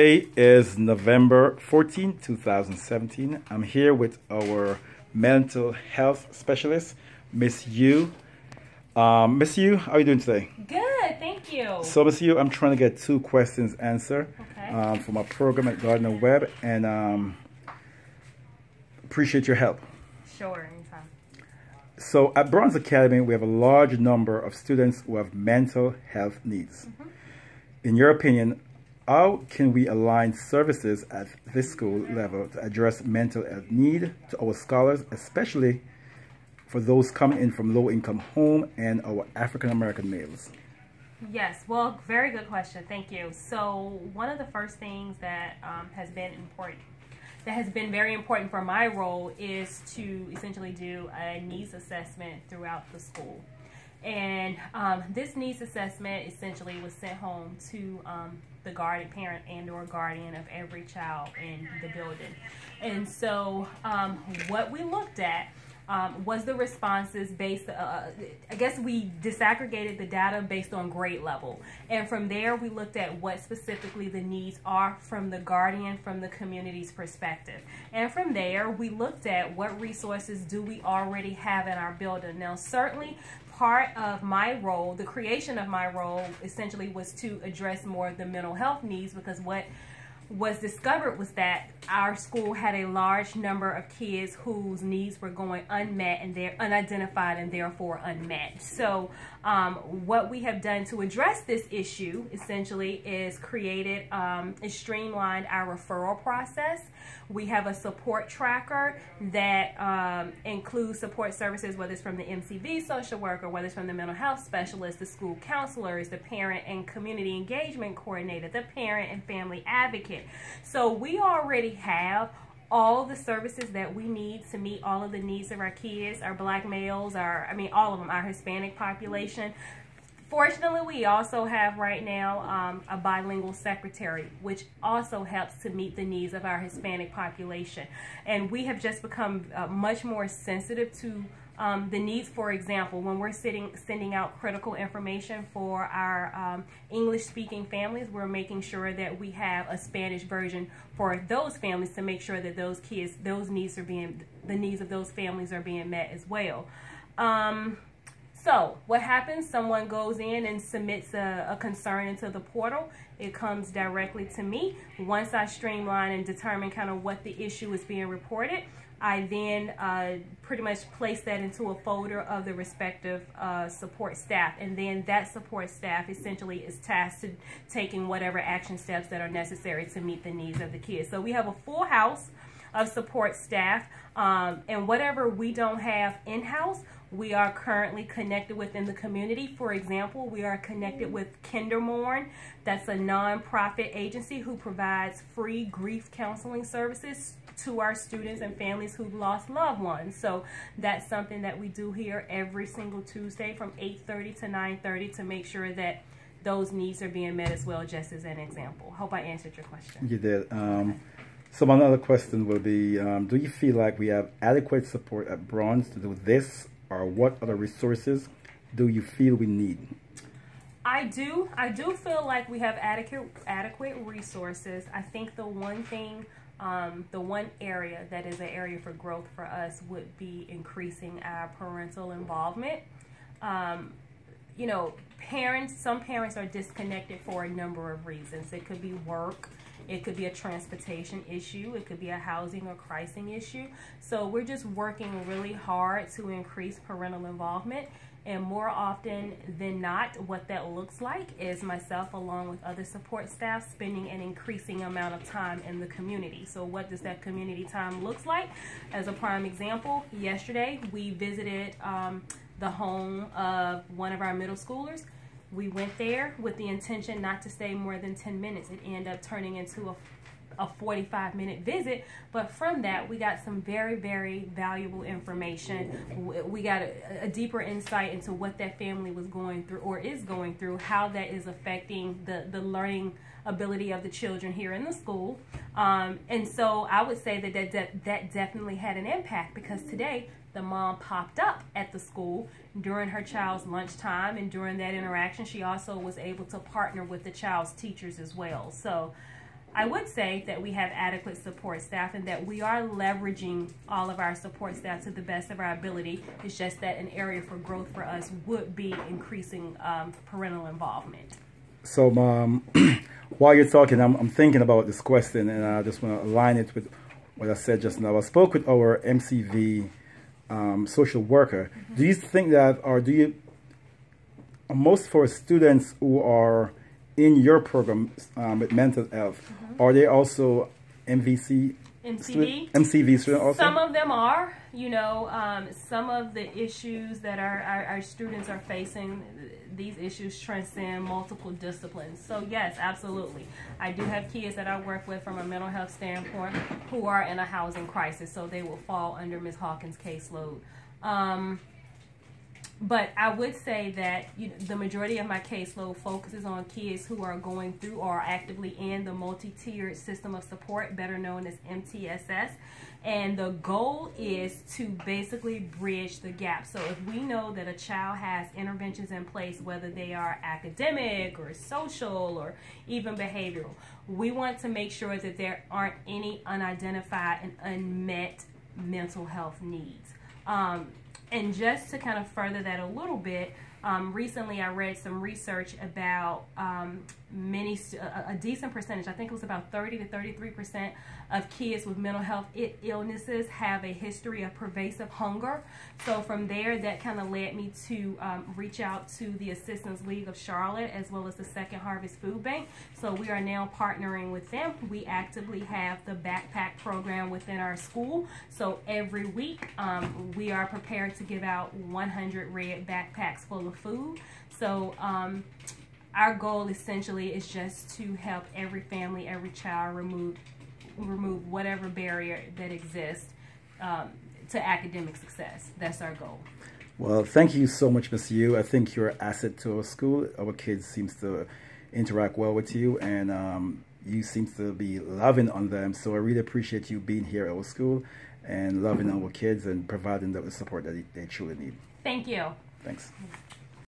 Today is November 14, 2017. I'm here with our mental health specialist, Ms.U. Ms.U, how are you doing today? Good, thank you. So, Ms.U, I'm trying to get two questions answered Okay. for my program at Gardner Webb, and appreciate your help. Sure, anytime. So, at Bronze Academy, we have a large number of students who have mental health needs. In your opinion, how can we align services at this school level to address mental health need to our scholars, especially for those coming in from low-income home and our African-American males? Yes, well, very good question. Thank you. So one of the first things that has been very important for my role is to essentially do a needs assessment throughout the school. And this needs assessment essentially was sent home to the guardian parent and or guardian of every child in the building. And so what we looked at was the responses based, I guess we disaggregated the data based on grade level. And from there, we looked at what specifically the needs are from the guardian, from the community's perspective. And from there, we looked at what resources do we already have in our building. Now, certainly, part of my role, the creation of my role, essentially was to address more of the mental health needs, because what was discovered was that our school had a large number of kids whose needs were going unmet and they're unidentified and therefore unmet. So what we have done to address this issue essentially is created and streamlined our referral process. We have a support tracker that includes support services, whether it's from the MCV social worker, whether it's from the mental health specialist, the school counselors, the parent and community engagement coordinator, the parent and family advocate. So we already have all the services that we need to meet all of the needs of our kids, our black males, all of them, our Hispanic population. Fortunately, we also have right now a bilingual secretary, which also helps to meet the needs of our Hispanic population. And we have just become much more sensitive to the needs. For example, when we're sending out critical information for our English-speaking families, we're making sure that we have a Spanish version for those families to make sure that those kids, the needs of those families are being met as well. So what happens? Someone goes in and submits a concern into the portal. It comes directly to me. Once I streamline and determine kind of what the issue is being reported, I then pretty much place that into a folder of the respective support staff. And then that support staff essentially is tasked to taking whatever action steps that are necessary to meet the needs of the kids. So we have a full house of support staff, and whatever we don't have in-house, we are currently connected within the community. For example, we are connected with Kindermourn. That's a nonprofit agency who provides free grief counseling services to our students and families who've lost loved ones. So that's something that we do here every single Tuesday from 8:30 to 9:30 to make sure that those needs are being met as well, just as an example. Hope I answered your question. You did. So my other question will be, do you feel like we have adequate support at Bronze to do this, or what other resources do you feel we need? I do feel like we have adequate resources. I think the one thing, the one area that is an area for growth for us would be increasing our parental involvement. You know, some parents are disconnected for a number of reasons. It could be work, it could be a transportation issue, it could be a housing or crisis issue. So we're just working really hard to increase parental involvement. And more often than not, what that looks like is myself along with other support staff spending an increasing amount of time in the community. So what does that community time look like? As a prime example, yesterday we visited the home of one of our middle schoolers. We went there with the intention not to stay more than 10 minutes. It ended up turning into a 45-minute visit, but from that we got some very, very valuable information. We got a deeper insight into what that family was going through or is going through, how that is affecting the learning ability of the children here in the school. And so I would say that definitely had an impact, because today the mom popped up at the school during her child's lunchtime, and during that interaction she also was able to partner with the child's teachers as well. So I would say that we have adequate support staff and that we are leveraging all of our support staff to the best of our ability. It's just that an area for growth for us would be increasing parental involvement. So while you're talking, I'm thinking about this question, and I just want to align it with what I said just now. I spoke with our MCV social worker. Mm-hmm. Do you think that, or do you, most for students who are in your program with mental health, mm-hmm. are they also MCV students also? Some of them are. You know, some of the issues that our students are facing, these issues transcend multiple disciplines. So yes, absolutely. I do have kids that I work with from a mental health standpoint who are in a housing crisis, so they will fall under Ms. Hawkins' caseload. But I would say that the majority of my caseload focuses on kids who are going through or are actively in the multi-tiered system of support, better known as MTSS. And the goal is to basically bridge the gap. So if we know that a child has interventions in place, whether they are academic or social or even behavioral, we want to make sure that there aren't any unidentified and unmet mental health needs. And just to kind of further that a little bit, recently I read some research about a decent percentage, I think it was about 30 to 33% of kids with mental health illnesses have a history of pervasive hunger. So from there, that kind of led me to reach out to the Assistance League of Charlotte as well as the Second Harvest Food Bank. So we are now partnering with them. We actively have the backpack program within our school. So every week we are prepared to give out 100 red backpacks full of food. So our goal essentially is just to help every family, every child remove whatever barrier that exists to academic success. That's our goal. Well, thank you so much, Ms.U. I think you're an asset to our school. Our kids seems to interact well with you, and you seem to be loving on them. So I really appreciate you being here at our school and loving our kids and providing them the support that they truly need. Thank you. Thanks.